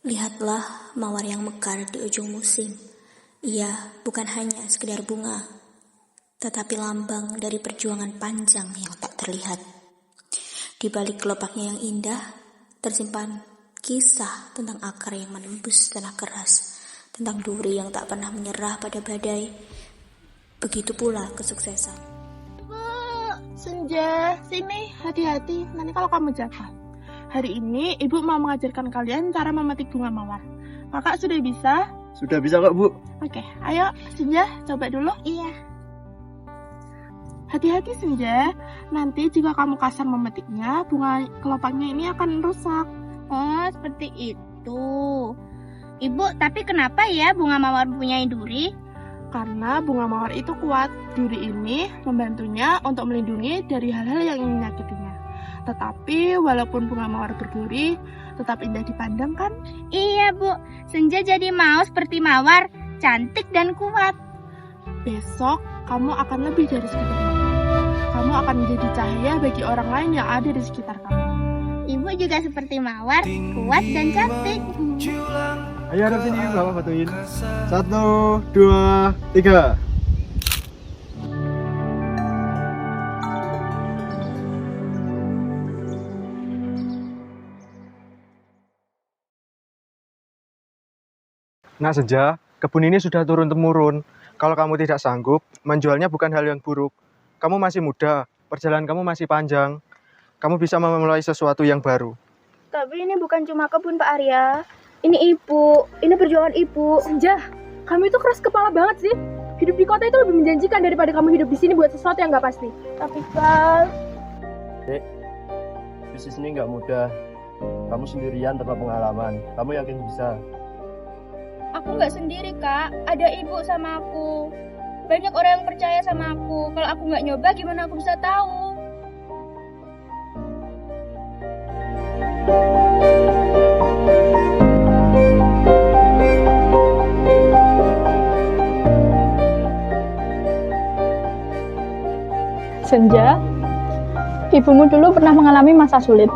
Lihatlah mawar yang mekar di ujung musim. Ia bukan hanya sekedar bunga, tetapi lambang dari perjuangan panjang yang tak terlihat. Di balik kelopaknya yang indah, tersimpan kisah tentang akar yang menembus tanah keras, tentang duri yang tak pernah menyerah pada badai. Begitu pula kesuksesan. Bu, Senja, sini, hati-hati, nanti kalau kamu jatuh. Hari ini Ibu mau mengajarkan kalian cara memetik bunga mawar. Kakak sudah bisa? Sudah bisa kok, Bu. Oke, ayo Senja, coba dulu. Iya. Hati-hati Senja, nanti jika kamu kasar memetiknya, bunga kelopaknya ini akan rusak. Oh, seperti itu. Ibu, tapi kenapa ya bunga mawar mempunyai duri? Karena bunga mawar itu kuat. Duri ini membantunya untuk melindungi dari hal-hal yang ingin menyakitinya. Tetapi walaupun bunga mawar berduri, tetap indah dipandang kan? Iya, Bu. Senja jadi mau seperti mawar, cantik dan kuat. Besok kamu akan lebih dari sekedar mawar. Kamu akan menjadi cahaya bagi orang lain yang ada di sekitar kamu. Ibu juga seperti mawar, kuat dan cantik. Ayo hadap sini, Bapak bantuin. 1, 2, 3. Nah Senja, kebun ini sudah turun-temurun. Kalau kamu tidak sanggup, menjualnya bukan hal yang buruk. Kamu masih muda, perjalanan kamu masih panjang. Kamu bisa memulai sesuatu yang baru. Tapi ini bukan cuma kebun Pak Arya. Ini ibu, ini perjuangan ibu. Senja, kamu itu keras kepala banget sih. Hidup di kota itu lebih menjanjikan daripada kamu hidup di sini buat sesuatu yang nggak pasti. Tapi kan... Dek, bisnis ini nggak mudah. Kamu sendirian tanpa pengalaman. Kamu yakin bisa? Aku nggak sendiri, Kak. Ada ibu sama aku. Banyak orang yang percaya sama aku. Kalau aku nggak nyoba, gimana aku bisa tahu? Senja, ibumu dulu pernah mengalami masa sulit.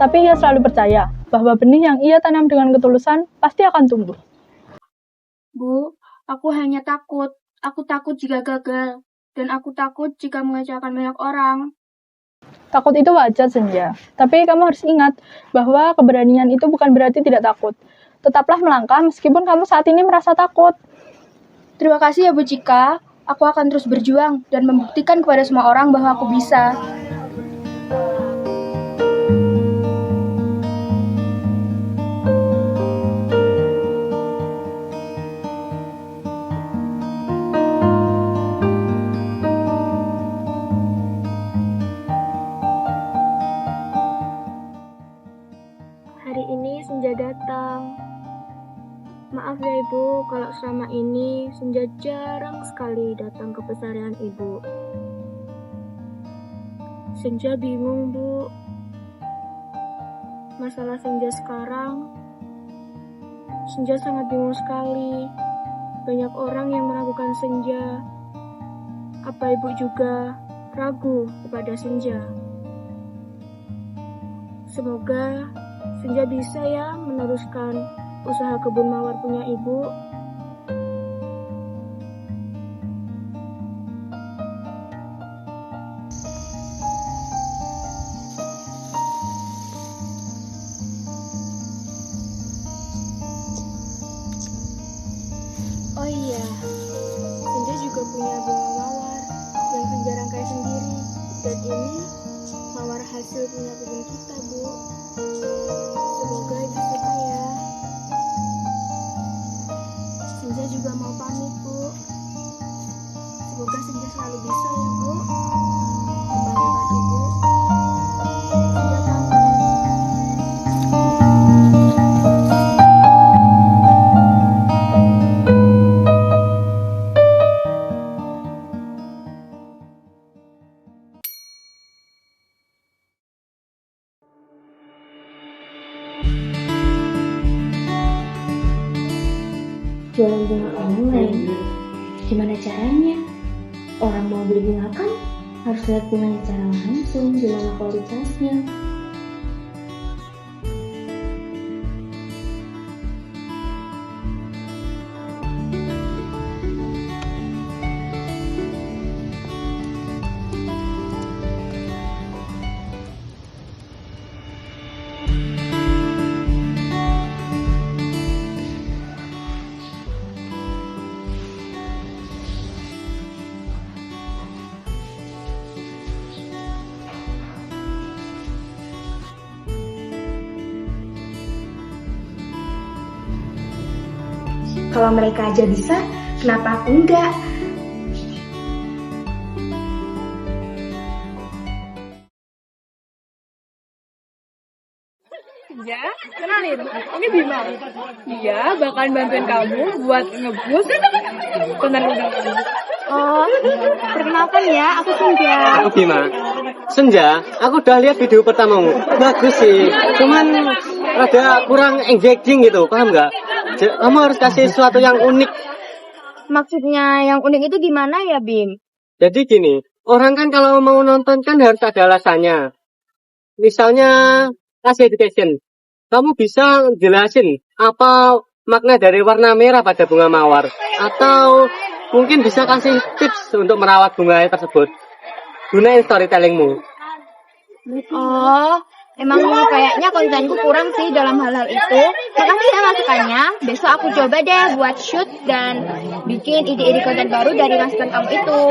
Tapi ia selalu percaya bahwa benih yang ia tanam dengan ketulusan pasti akan tumbuh. Bu, aku hanya takut. Aku takut jika gagal. Dan aku takut jika mengecewakan banyak orang. Takut itu wajar, Senja. Tapi kamu harus ingat bahwa keberanian itu bukan berarti tidak takut. Tetaplah melangkah meskipun kamu saat ini merasa takut. Terima kasih ya Bu Cika. Aku akan terus berjuang dan membuktikan kepada semua orang bahwa aku bisa. Hari ini Senja datang. Maaf ya Ibu, kalau selama ini Senja jarang sekali datang ke pesarian Ibu. Senja bingung, Bu. Masalah Senja sekarang, Senja sangat bingung sekali. Banyak orang yang meragukan Senja. Apa Ibu juga ragu kepada Senja? Semoga Senja bisa ya meneruskan usaha kebun mawar punya Ibu. Oh iya, Senja juga punya bunga mawar yang Senja rangkai sendiri. Dan ini mawar hasil punya kebun kita, Bu. Semoga Ibu suka ya. Senja juga mau pamit, Bu. Semoga Senja selalu bisa ya, Bu. Membanggakan Ibu. Senja pamit. Jualan bunga online, gimana caranya? Orang mau beli bunga kan harus lihat bunganya secara langsung, gimana kualitasnya. Kalau mereka aja bisa, kenapa aku enggak? Ya, kenalin, ini Bima. Dia bakal bantuin kamu buat ngebus benar-benar. Oh, perkenalkan ya, aku Senja. Aku Bima. Senja, aku udah lihat video pertamamu. Bagus sih. Cuman rada kurang engaging gitu, paham nggak? Kamu harus kasih sesuatu yang unik. Maksudnya yang unik itu gimana ya, Bim? Jadi gini, orang kan kalau mau nonton kan harus ada alasannya. Misalnya kasih education. Kamu bisa jelasin apa makna dari warna merah pada bunga mawar. Atau mungkin bisa kasih tips untuk merawat bunga tersebut. Gunain storytellingmu. Oh, emang kayaknya kontenku kurang sih dalam hal-hal itu. Makasih ya masukannya. Besok aku coba deh buat shoot dan bikin ide-ide konten baru dari masukan kamu itu.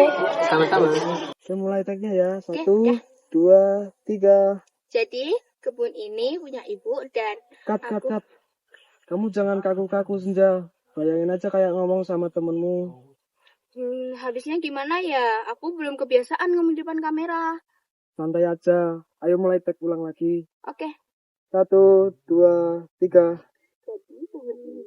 Sama-sama. Saya mulai tagnya ya. Oke, 1, 2, 3. Jadi, kebun ini punya ibu dan Cut. Kamu jangan kaku-kaku, Senja. Bayangin aja kayak ngomong sama temenmu. habisnya gimana ya? Aku belum kebiasaan ngomong di depan kamera. Santai aja. Ayo mulai tag ulang lagi. Oke. 1, 2, 3. Jadi, kebun ini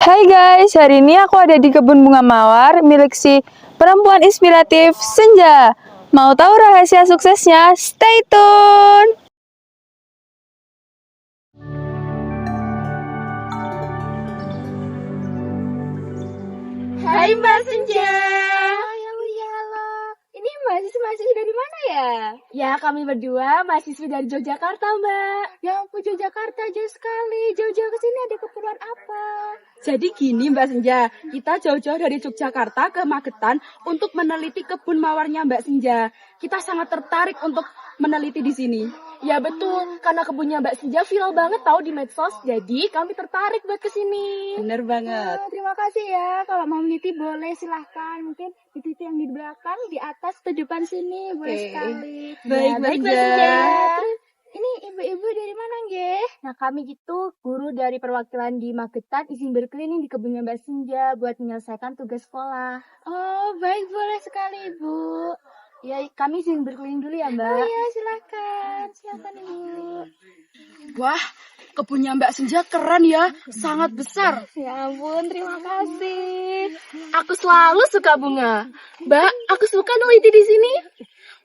Hai guys, hari ini aku ada di kebun bunga mawar milik si perempuan inspiratif Senja. Mau tahu rahasia suksesnya? Stay tune! Hai Mbak Senja. Halo. Ini mahasiswa dari mana ya? Ya, kami berdua mahasiswa dari Yogyakarta, Mbak. Ya ampun, Yogyakarta jauh sekali. Jauh-jauh ke sini ada keperluan apa? Jadi gini Mbak Senja, kita jauh-jauh dari Yogyakarta ke Magetan untuk meneliti kebun mawarnya Mbak Senja. Kita sangat tertarik untuk meneliti di sini. Ya betul, karena kebunnya Mbak Senja viral banget tahu di medsos, jadi kami tertarik buat kesini. Bener banget. Terima kasih ya, kalau mau meneliti boleh silahkan. Mungkin diteliti yang di belakang, di atas, atau depan sini, boleh sekali. Baik, Mbak Senja. Terus, ini ibu-ibu dari mana, Nggih? Nah, kami itu guru dari perwakilan di Magetan izin berkeliling di kebunnya Mbak Senja buat menyelesaikan tugas sekolah. Oh, baik, boleh sekali, Ibu. Ya, kami izin berkeliling dulu ya, Mbak. Oh iya, silakan. Silakan, Ibu. Wah, kebunnya Mbak Senja keren ya. Sangat besar. Ya ampun, terima kasih. Aku selalu suka bunga. Mbak, aku suka neliti di sini.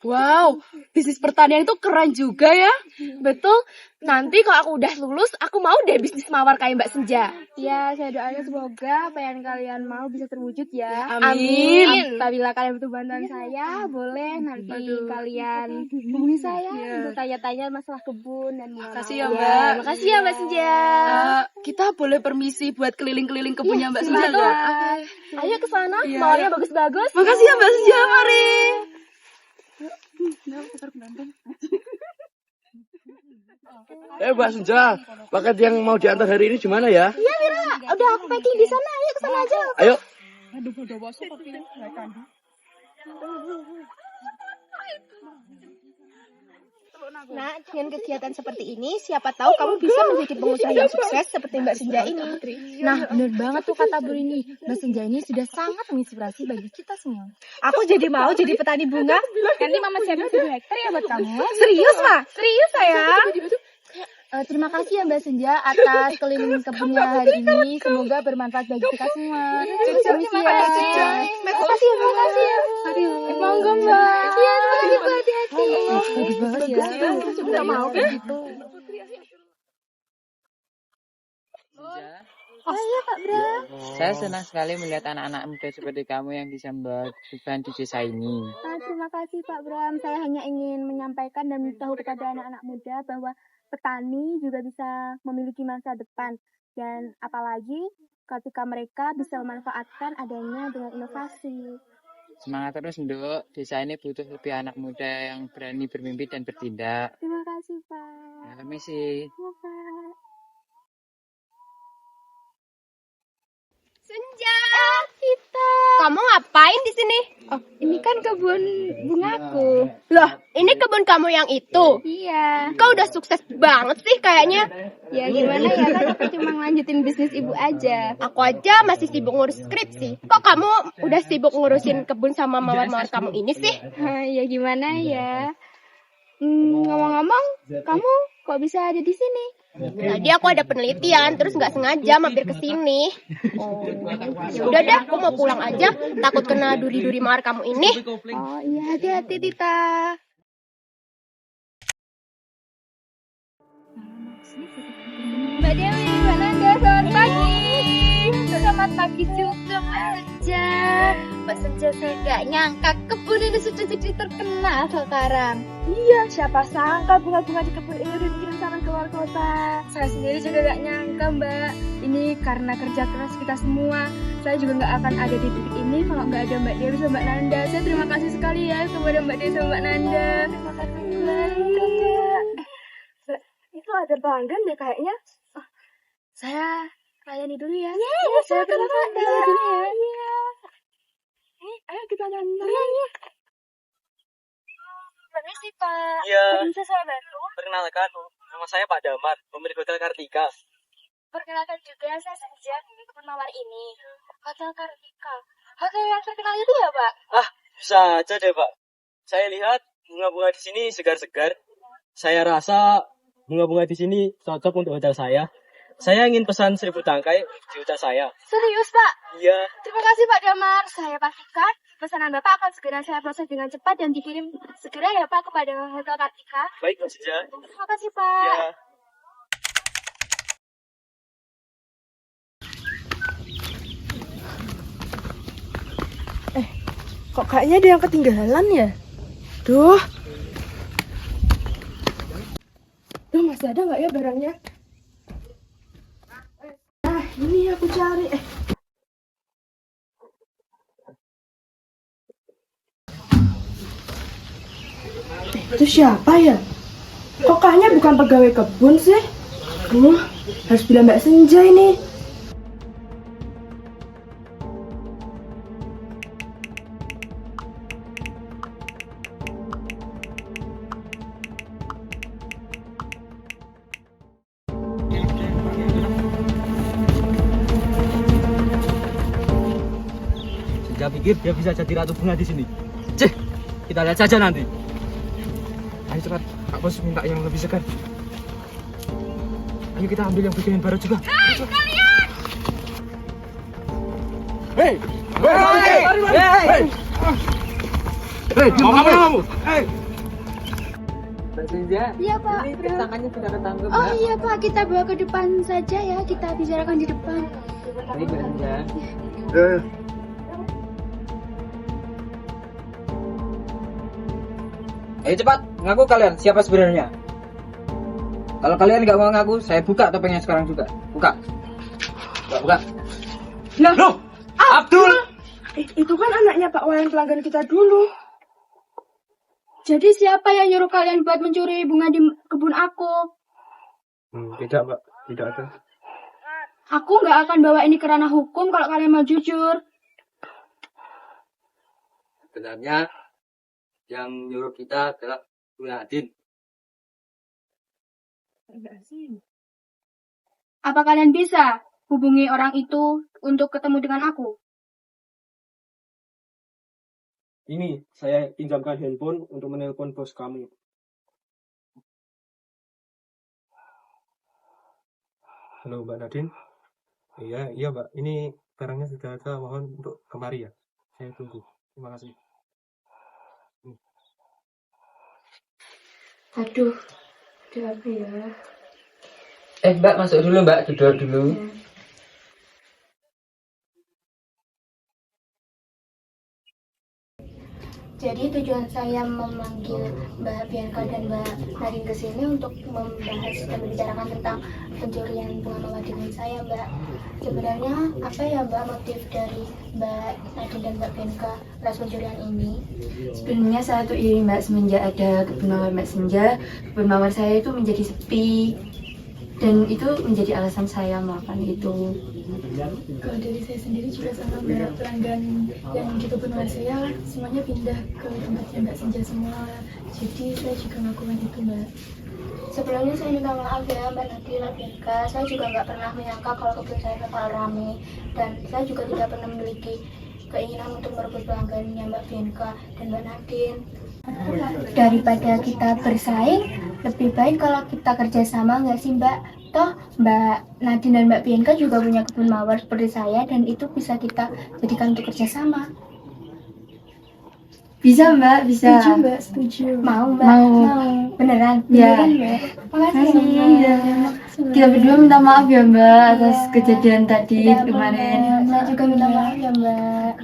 Wow, bisnis pertanian itu keren juga ya. Betul. Nanti kalau aku udah lulus, aku mau deh bisnis mawar kayak Mbak Senja. Ya, saya doakan semoga apa yang kalian mau bisa terwujud ya. Amin. Apabila kalian butuh bantuan saya, boleh nanti kalian hubungi saya untuk tanya-tanya masalah kebun dan bunga. Makasih ya, Mbak. Makasih ya, Mbak Senja. Kita boleh permisi buat keliling-keliling kebunnya Mbak Senja. Ayo ke sana, mawarnya bagus-bagus. Makasih ya, Mbak Senja. Mari. Mbak Senja, paket yang mau diantar hari ini gimana ya? Iya, Mira. Udah aku packing di sana. Ayo ke sana aja. Ayo. Nah, dengan kegiatan seperti ini, siapa tahu kamu bisa menjadi pengusaha yang sukses seperti Mbak Senja ini. Nah, benar banget tuh kata Bu ini. Mbak Senja ini sudah sangat menginspirasi bagi kita semua. Aku jadi mau jadi petani bunga. Nanti Mama siapin 1 hektar ya buat kamu. Serius, Ma? Serius, sayang? Terima kasih ya Mbak Senja atas keliling kebunnya hari ini. Semoga bermanfaat bagi kita semua. Permisi ya. Makasih ya, makasih ya. Monggo, Mbak. Iya, terima kasih Bu, hati-hati. Bagus banget ya. Sudah mau kayak gitu. Oh iya Pak Bram. Saya senang sekali melihat anak-anak muda seperti kamu yang bisa membawa perubahan di desa ini. Terima kasih Pak Bram. Saya hanya ingin menyampaikan dan memberitahu kepada anak-anak muda bahwa petani juga bisa memiliki masa depan. Dan apalagi ketika mereka bisa memanfaatkan adanya dengan inovasi. Semangat terus, Nduk. Desa ini butuh lebih anak muda yang berani bermimpi dan bertindak. Terima kasih, Pak. Ya, misi. Ya, Pak. Senja, kita. Kamu ngapain di sini? Oh, ini kan kebun bungaku. Loh, ini kebun kamu yang itu. Iya. Kau udah sukses banget sih kayaknya. Ya gimana ya, kan aku cuma lanjutin bisnis ibu aja. Aku aja masih sibuk ngurus skripsi. Kok kamu udah sibuk ngurusin kebun sama mawar-mawar kamu ini sih? Ya gimana ya. Ngomong-ngomong, kamu kok bisa ada di sini? Tadi aku ada penelitian, terus nggak sengaja mampir ke sini. Oh, Ya udah deh, aku mau pulang aja. Takut kena duri-duri mawar kamu ini. oh iya, hati-hati Tita. Mbak Dewi, Mbak Nanda, selamat pagi. Selamat pagi juga Mbak Senja. Mbak Senja, saya nggak nyangka kebun ini sudah jadi terkenal sekarang. Iya, siapa sangka bunga-bunga di kebun ini udah dikirim sampai ke luar kota. Saya sendiri juga nggak nyangka Mbak. Ini karena kerja keras kita semua. Saya juga nggak akan ada di titik ini kalau nggak ada Mbak Dewi sama Mbak Nanda. Saya terima kasih sekali ya kepada Mbak Dewi sama Mbak Nanda. Terima kasih Mbak. Itu ada pelanggan deh kayaknya. Oh, saya layani dulu ya. Iya, saya terima kasih dulu ya. Iya. Ayo kita nyanyi. Iya. Permisi Pak. Iya. Bisa saya bantu? Perkenalkan, nama saya Pak Damar, pemilik Hotel Kartika. Perkenalkan juga, saya Senja, kebun mawar ini. Hotel Kartika. Hotel yang terkenal itu ya Pak? Bisa aja deh Pak. Saya lihat bunga-bunga di sini segar-segar. Saya rasa bunga-bunga di sini cocok untuk hotel saya. Saya ingin pesan 1000 tangkai di hotel saya. Serius Pak? Iya. Terima kasih Pak Damar. Saya pastikan pesanan Bapak akan segera saya proses dengan cepat dan dikirim segera ya Pak kepada Hotel Kartika. Baik Mas Senja. Terima kasih Pak. Ya. Kok kayaknya ada yang ketinggalan ya? Duh. Masih ada nggak ya barangnya? Nah, ini aku cari. Itu siapa ya? Kok kayaknya bukan pegawai kebun sih? Harus bilang Mbak Senja ini. Senja pikir dia bisa jadi ratu bunga di sini. Cih, kita lihat saja nanti. Ayo cepat, Kak Bos minta yang lebih segar. Ayo kita ambil yang bikinan baru juga. Kalian! Hei! Hei! Mau kamu? Hei! Mbak Senja, Iya Pak. ini tersangkanya sudah ketangkep, Oh Mbak. iya Pak, kita bawa ke depan saja ya. Kita bicarakan di depan. Baik, Mbak Senja. Ayo cepat, ngaku kalian siapa sebenarnya. Kalau kalian nggak mau ngaku, saya buka topengnya sekarang juga. Buka. Buka. Loh, Abdul! Itu kan anaknya Pak Wayan pelanggan kita dulu. Jadi siapa yang nyuruh kalian buat mencuri bunga di kebun aku? Tidak, Mbak. Tidak ada. Aku nggak akan bawa ini ke ranah hukum kalau kalian mau jujur. Sebenarnya yang nyuruh kita adalah Bu Nadine. Apa kalian bisa hubungi orang itu untuk ketemu dengan aku? Ini, saya pinjamkan handphone untuk menelpon bos kamu. Halo Mbak Nadine. Iya Mbak. Ini barangnya sudah ada. Mohon untuk kemari ya. Saya tunggu. Terima kasih. Aduh, ada apa ya? Mbak masuk dulu Mbak, duduk dulu. Jadi tujuan saya memanggil Mbak Bianca dan Mbak Nadine ke sini untuk membahas dan membicarakan tentang pencurian bunga mawar dengan saya, Mbak. Sebenarnya apa ya Mbak motif dari Mbak Nadine dan Mbak Bianca atas pencurian ini? Sebenarnya satu ini Mbak, semenjak ada kebun mawar Mbak Senja, kebun mawar saya itu menjadi sepi. Dan itu menjadi alasan saya melakukan itu. Kalau dari saya sendiri juga sama Mbak, pelanggan yang di kebun mawar saya semuanya pindah ke tempatnya Mbak Senja semua. Jadi saya juga melakukan itu Mbak. Sebelumnya saya minta maaf ya Mbak Nadine dan Bianca, saya juga nggak pernah menyangka kalau kebun saya bakal rame. Dan saya juga tidak pernah memiliki keinginan untuk merebut pelanggannya Mbak Bianca dan Mbak Nadine. Daripada kita bersaing, lebih baik kalau kita kerjasama nggak sih Mbak? Toh Mbak Nadine dan Mbak Bianca juga punya kebun mawar seperti saya dan itu bisa kita jadikan untuk kerjasama. Bisa Mbak, bisa. Setuju Mbak, setuju. Mau Mbak? Mau. Beneran? Ya. Beneran Mbak? Makasih. Kita berdua minta maaf ya Mbak atas kejadian tadi kemarin. Saya juga minta maaf ya Mbak.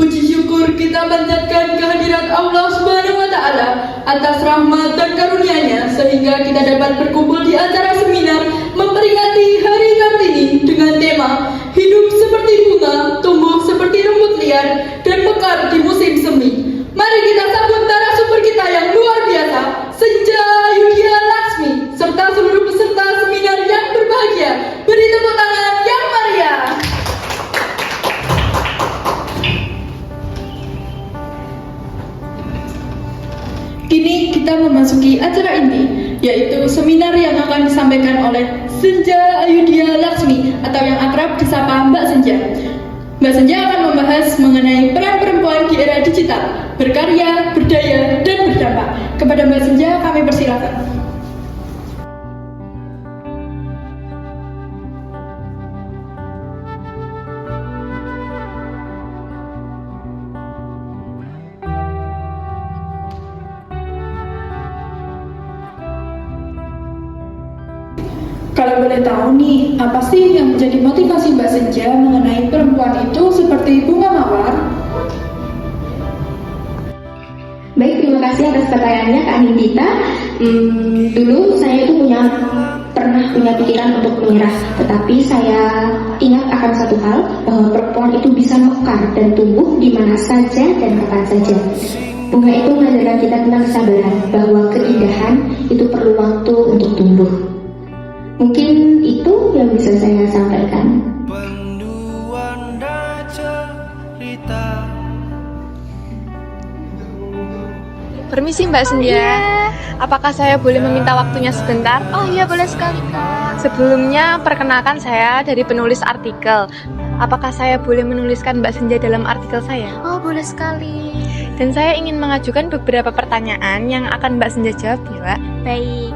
Puji syukur kita panjatkan kehadirat Allah Subhanahu wa Ta'ala atas rahmat dan karunia-Nya sehingga kita dapat berkumpul di acara seminar memperingati Hari Kartini dengan tema Hidup seperti bunga, tumbuh seperti rumput liar, dan mekar di musim semi. Mari kita sambut narasumber kita yang luar biasa, Senja Ayudhya Laksmi, serta seluruh peserta seminar yang berbahagia. Beri tepuk tangan yang meriah. Kini kita memasuki acara inti, yaitu seminar yang akan disampaikan oleh Senja Ayudhya Laksmi atau yang akrab disapa Mbak Senja. Mbak Senja akan membahas mengenai peran perempuan di era digital, berkarya, berdaya, dan berdampak. Kepada Mbak Senja kami persilakan. Kalau boleh tahu nih, apa sih yang menjadi motivasi Mbak Senja mengenai perempuan itu seperti bunga mawar? Baik, terima kasih atas pertanyaannya Kak Nindita. Dulu saya itu pernah punya pikiran untuk menyerah, tetapi saya ingat akan satu hal, bahwa perempuan itu bisa mekar dan tumbuh di mana saja dan kapan saja. Bunga itu mengajarkan kita tentang kesabaran, bahwa keindahan itu perlu waktu untuk tumbuh. Mungkin itu yang bisa saya sampaikan. Permisi Mbak Senja, apakah saya boleh meminta waktunya sebentar? Oh iya, boleh sekali Kak. Sebelumnya, perkenalkan saya dari penulis artikel. Apakah saya boleh menuliskan Mbak Senja dalam artikel saya? Oh boleh sekali. Dan saya ingin mengajukan beberapa pertanyaan yang akan Mbak Senja jawab ya Mbak. Baik.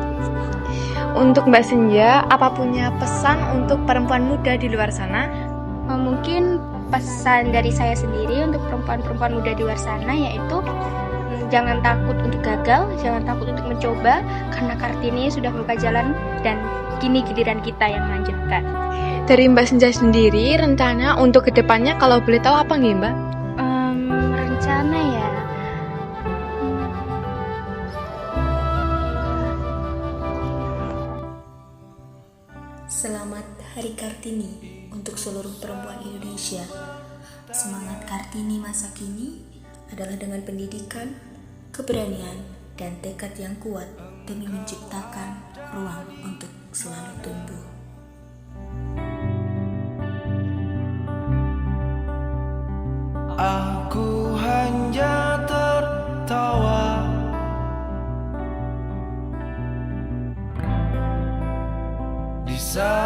Untuk Mbak Senja, apa punya pesan untuk perempuan muda di luar sana? Mungkin pesan dari saya sendiri untuk perempuan-perempuan muda di luar sana yaitu jangan takut untuk gagal, jangan takut untuk mencoba, karena Kartini sudah membuka jalan dan kini giliran kita yang melanjutkan. Dari Mbak Senja sendiri, rencana untuk kedepannya kalau boleh tahu apa nih Mbak? Rencana ya? Selamat Hari Kartini untuk seluruh perempuan Indonesia. Semangat Kartini masa kini adalah dengan pendidikan, keberanian, dan tekad yang kuat demi menciptakan ruang untuk selalu tumbuh. Aku hanya tertawa di saat